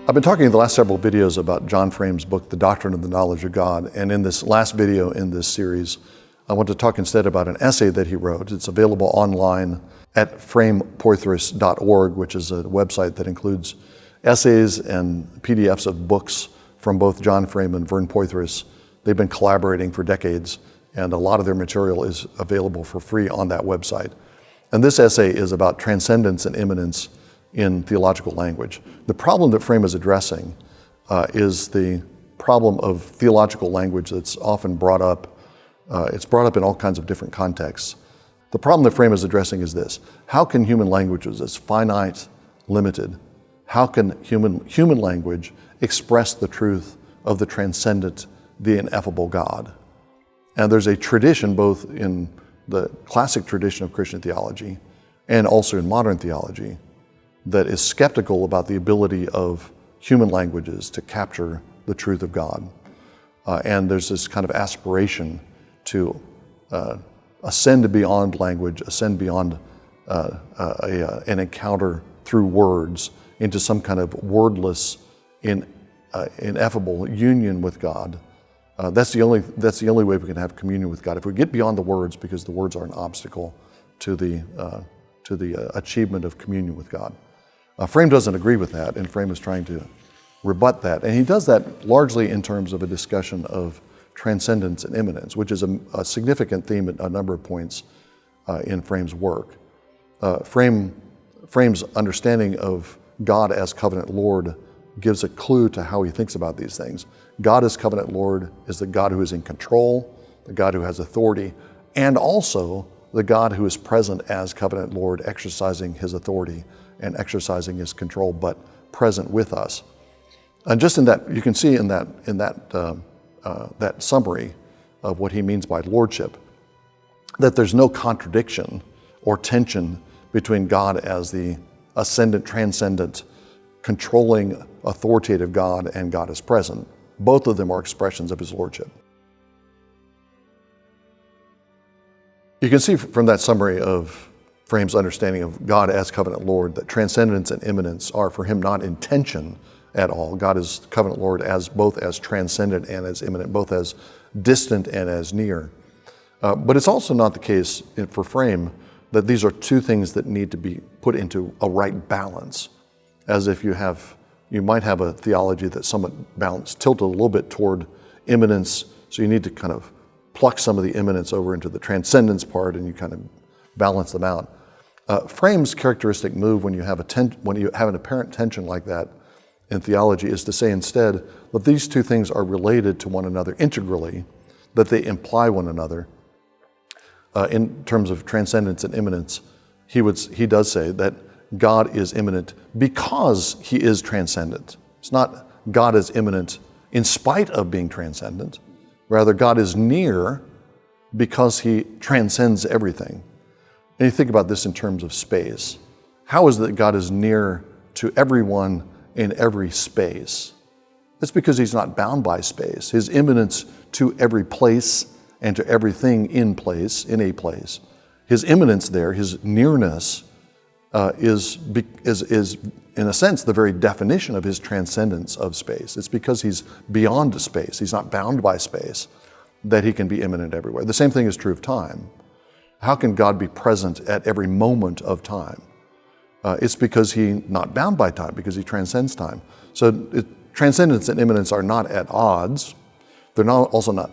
I've been talking in the last several videos about John Frame's book, The Doctrine of the Knowledge of God, and in this last video in this series, I want to talk instead about an essay that he wrote. It's available online at framepoythress.org, which is a website that includes essays and PDFs of books from both John Frame and Vern Poythress. They've been collaborating for decades, and a lot of their material is available for free on that website. And this essay is about transcendence and immanence in theological language. The problem that Frame is addressing is the problem of theological language that's often brought up. It's brought up in all kinds of different contexts. The problem that Frame is addressing is this: how can human language, which is finite, limited, how can human language express the truth of the transcendent, the ineffable God? And there's a tradition, both in the classic tradition of Christian theology and also in modern theology, that is skeptical about the ability of human languages to capture the truth of God. And there's this kind of aspiration to ascend beyond language, ascend beyond an encounter through words into some kind of wordless, ineffable union with God. That's the only way we can have communion with God. If we get beyond the words, because the words are an obstacle to the achievement of communion with God. Frame doesn't agree with that, and Frame is trying to rebut that. And he does that largely in terms of a discussion of transcendence and immanence, which is a significant theme at a number of points in Frame's work. Frame's understanding of God as covenant Lord gives a clue to how he thinks about these things. God as covenant Lord is the God who is in control, the God who has authority, and also the God who is present as covenant Lord, exercising his authority and exercising his control, but present with us. And just in that, you can see in that summary of what he means by lordship, that there's no contradiction or tension between God as the ascendant, transcendent, controlling, authoritative God and God as present. Both of them are expressions of his lordship. You can see from that summary of Frame's understanding of God as covenant Lord that transcendence and immanence are for him not in tension at all. God is covenant Lord both as transcendent and as immanent, both as distant and as near. But it's also not the case for Frame that these are two things that need to be put into a right balance, as if you might have a theology that's somewhat balanced, tilted a little bit toward immanence, so you need to kind of pluck some of the immanence over into the transcendence part, and you kind of balance them out. Frame's characteristic move when you have an apparent tension like that in theology is to say instead that these two things are related to one another integrally, that they imply one another. In terms of transcendence and immanence, he does say that God is immanent because he is transcendent. It's not God is immanent in spite of being transcendent. Rather, God is near because he transcends everything. And you think about this in terms of space. How is it that God is near to everyone in every space? It's because he's not bound by space. His immanence to every place and to everything in a place. His immanence there, his nearness, is in a sense the very definition of his transcendence of space. It's because he's beyond space, he's not bound by space, that he can be immanent everywhere. The same thing is true of time. How can God be present at every moment of time? It's because he's not bound by time, because he transcends time. So transcendence and immanence are not at odds. They're also not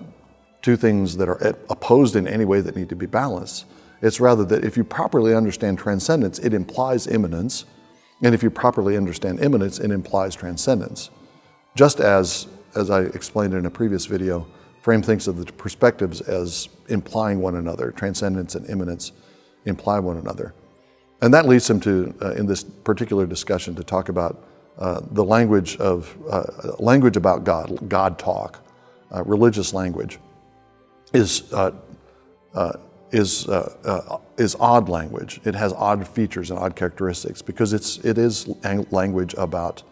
two things that are opposed in any way that need to be balanced. It's rather that if you properly understand transcendence, it implies immanence. And if you properly understand immanence, it implies transcendence. Just as I explained in a previous video, Frame thinks of the perspectives as implying one another. Transcendence and immanence imply one another. And that leads him to, in this particular discussion, to talk about the language about God, God talk, religious language, is odd language. It has odd features and odd characteristics because it is language about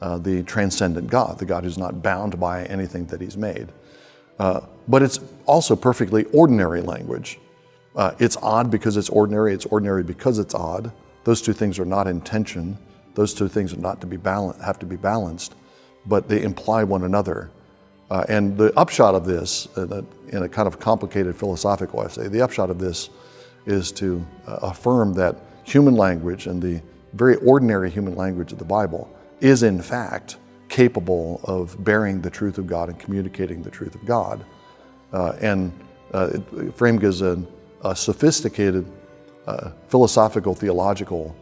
the transcendent God, the God who's not bound by anything that he's made. But it's also perfectly ordinary language. It's odd because it's ordinary because it's odd. Those two things are not in tension. those two things are not to be have to be balanced, but they imply one another. And the upshot of this, in a kind of complicated philosophical way, I say, the upshot of this is to affirm that human language and the very ordinary human language of the Bible is in fact capable of bearing the truth of God and communicating the truth of God. Frame gives a sophisticated philosophical, theological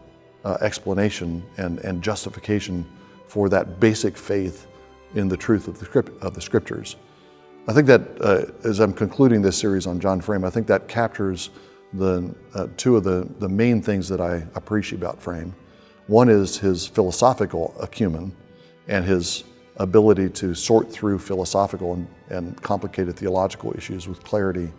explanation and justification for that basic faith in the truth of the Scriptures. I think that as I'm concluding this series on John Frame, I think that captures two of the main things that I appreciate about Frame. One is his philosophical acumen and his ability to sort through philosophical and complicated theological issues with clarity.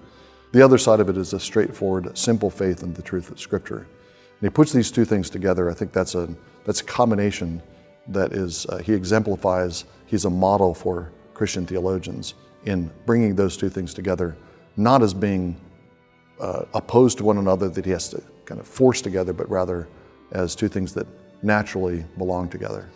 The other side of it is a straightforward, simple faith in the truth of Scripture. And he puts these two things together. I think that's a combination that is, he exemplifies, he's a model for Christian theologians in bringing those two things together, not as being opposed to one another that he has to kind of force together, but rather as two things that naturally belong together.